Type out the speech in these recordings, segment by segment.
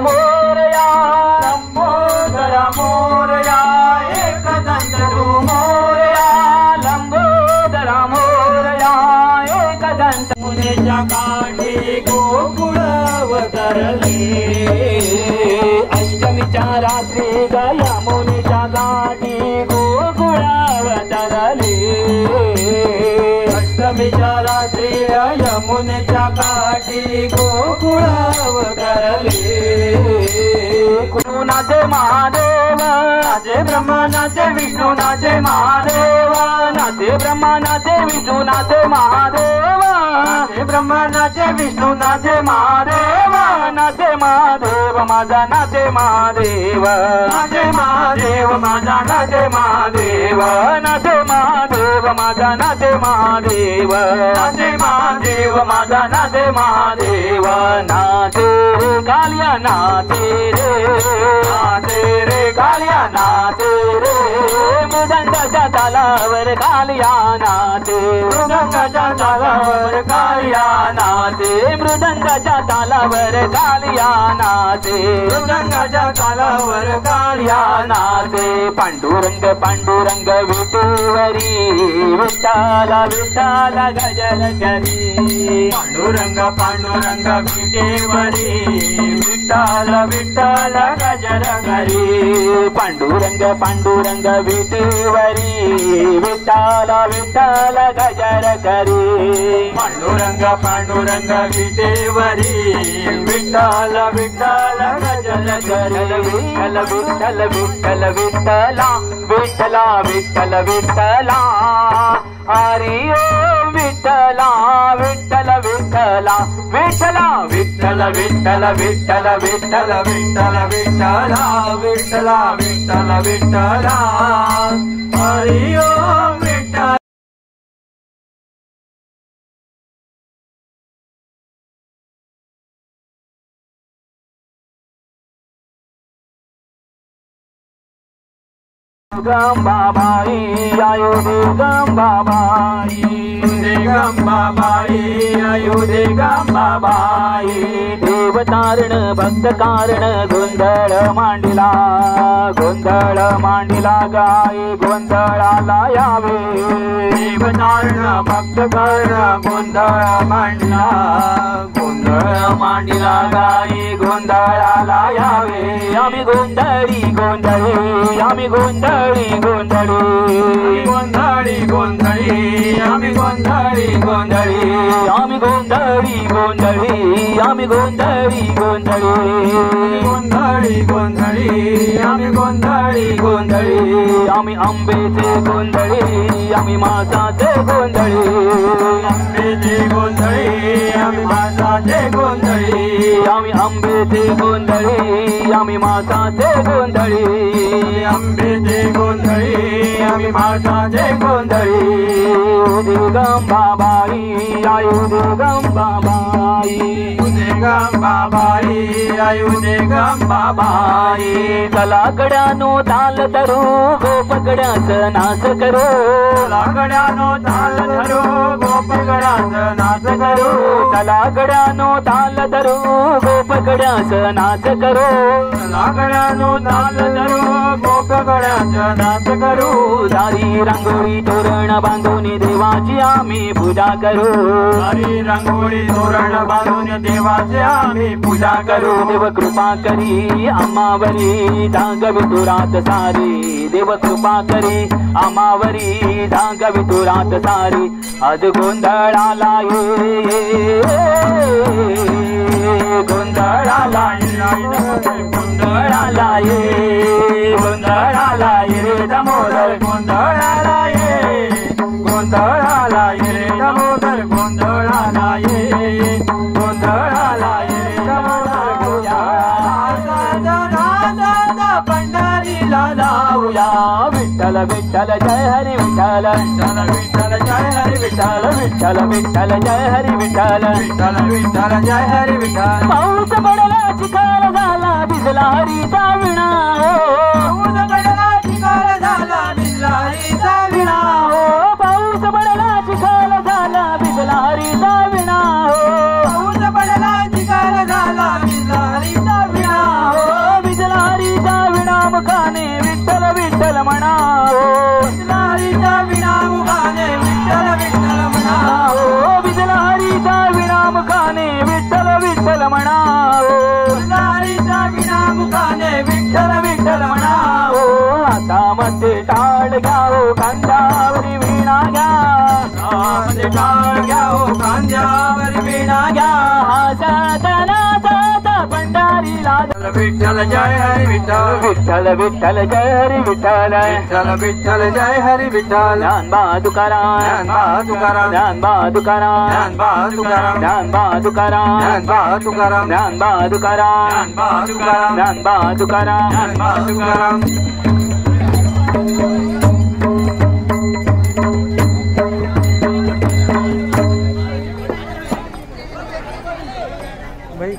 मोरया लंबोदर मोरया एकदंत तू मोरया लंबोदर मोरया एकदंत मुनेच्या काठी गोकुळ अवतरले अष्टमीच्या रात्री गया मुनीच्या काठी गोकुळ अवतरले अष्टमीच्या रात्री यमुनेच्या काठी गोकुळ अवतरले नाचे महादेव नाचे ब्रह्मा नाचे विष्णू नाचे महादेव नाचे ब्रह्मा नाचे विष्णू नाचे महादेव नाचे ब्रह्मा नाचे विष्णू नाचे महादेव नाचे महादेव माझा नाचे महादेव नाचे महादेव माझा नाचे महादेव नाचे महादेव माझा नाचे महादेव नाचे महादेव माझा नाचे महादेव नाचे रे कालिया नाचे रे कालिया नाचे रे मृदंगाच्या तालावर कालिया नाचे मृदंगाच्या तालावर कालिया नाचे मृदंगाच्या तालावर कालिया नाचे मृदंगाच्या तालावर कालिया नाचे पांडुरंग पांडुरंग विटेवरी विठ्ठला विठ्ठला गजर करी पांडुरंग पांडुरंग विटेवरी विठ्ठला विठ्ठला गजर करी पांडुरंग पांडुरंग विटेवरी विठ्ठला विठ्ठला गजर करी पांडुरंग पांडुरंग विटेवरी विठ्ठला विठ्ठला गजर करी विठ्ठल विठ्ठल विठ्ठल विठ्ठला विठ्ठला विठ्ठल विठ्ठला हरी ओम विठ्ठला विठ्ठल विठ्ठला विठ्ठला विठ्ठल विठ्ठल विठ्ठल विठ्ठल विठ्ठल विठ्ठला विठ्ठला विठ्ठल विठ्ठला हरी ओम विठ्ठल गंबाबाई आयो दे गंबाबाई गंबाबाई आयो दे गंबाबाई देवतारण भक्त कारण गोंधळ मांडला गाई गोंधळाला यावे देवतारण भक्त कारण गोंधळ मांडला गाई गोंधळाला यावे आम्ही गोंधळी गोंधळी आम्ही गोंधळी गोंधळी गोंधळी गोंधळी आम्ही गोंधळी गोंधळी आम्ही गोंधळी गोंधळी आम्ही गोंधळी गोंधळी गोंधळी गोंधळी आम्ही गोंधळी गोंधळी आम्ही आंबेचे गोंधळी आम्ही मासाचे गोंधळी आंबेचे गोंधळी आम्ही मासाचे गोंधळी आम्ही आंबेचे गोंधळी आम्ही मासाचे गोंधळी आंबेचे गोंधळी आम्ही मासाचे गोंधळी उदे गंबाबाई आयु दे गंबाबाई उदे गंबाबाई आयु दे गंबाबाई चला गड्यानो ताल धरू गोपगड्याच नाच करू चला गड्यानो ताल धरू गोपगड्याच नाच करू चला गड्यानो ताल धरू गोपगड्याच नाच करू चला गड्यानो ताल धरू गोपगड्याच नाच करू दारी रांगोळी तोरण बांधून देवाची आम्ही पूजा करू दारी रांगोळी तोरण बांधून देवाची आम्ही पूजा करू देव कृपा करी आम्हावरी धागवी तुरात सारी देव कृपा करी आम्हावरी धागवी तुरात सारी आज गोंधळाला ये गोंधळाला गोंधळाला ये गोंधळाला ये रे दामोदर गोंधळाला ये गोंधळाला ये रे दामोदर गोंधळाला ये गोंधळाला ये रे दामोदर पंढरीला लावूया विठ्ठल विठ्ठल जय हरी विठ्ठल विठ्ठल विठ्ठल जय हरी विठ्ठल विठ्ठल विठ्ठल जय हरी विठ्ठल विठ्ठल विठ्ठल जय हरी विठ्ठल पाऊस पडला चिखल झाला भिजला हरीचा विणा पाऊस पडला चिखल झाला भिजला हरीचा विणा पाऊस पडला चिखल झाला भिजला हरीचा विणा पाऊस पडला चिखल झाला भिजला हरीचा विणा लीला विठ्ठल जय हरी विठ्ठल विठ्ठल विठ्ठल जय हरी विठ्ठल विठ्ठल विठ्ठल जय हरी विठ्ठल ज्ञानबा तुकाराम ज्ञानबा तुकाराम ज्ञानबा तुकाराम ज्ञानबा तुकाराम ज्ञानबा तुकाराम ज्ञानबा तुकाराम ज्ञानबा तुकाराम ज्ञानबा तुकाराम ज्ञानबा तुकाराम ज्ञानबा तुकाराम भाई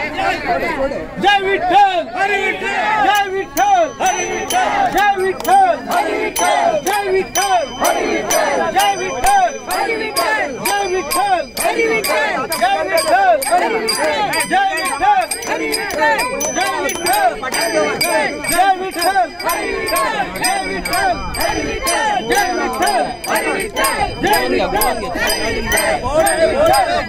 जय विठ्ठल हरी विठ्ठल जय विठ्ठल हरी विठ्ठल जय विठ्ठल हरी विठ्ठल जय विठ्ठल हरी विठ्ठल जय विठ्ठल हरी विठ्ठल जय विठ्ठल हरी विठ्ठल जय विठ्ठल हरी विठ्ठल जय विठ्ठल हरी विठ्ठल जय विठ्ठल जय विठ्ठल हरी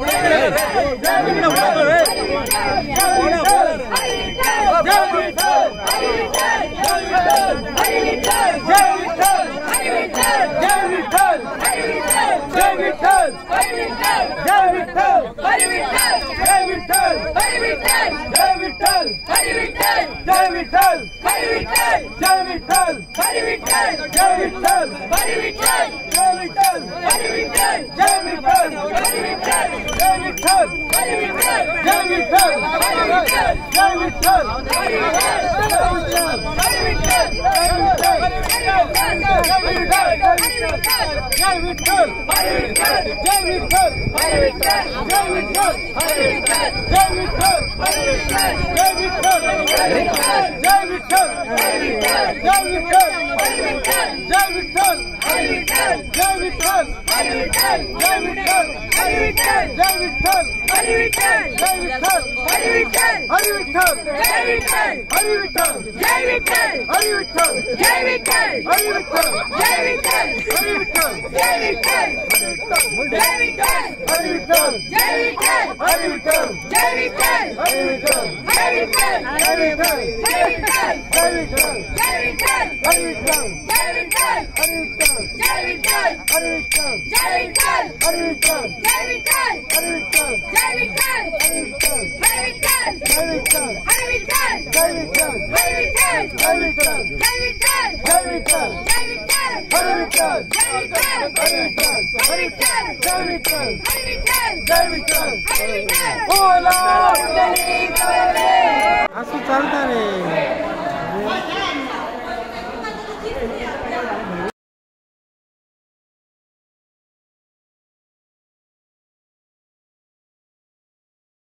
विठ्ठल जय विठ्ठल हरी विठ्ठल जय विठ्ठल हरी विठ्ठल जय विठ्ठल असं चालतं रे.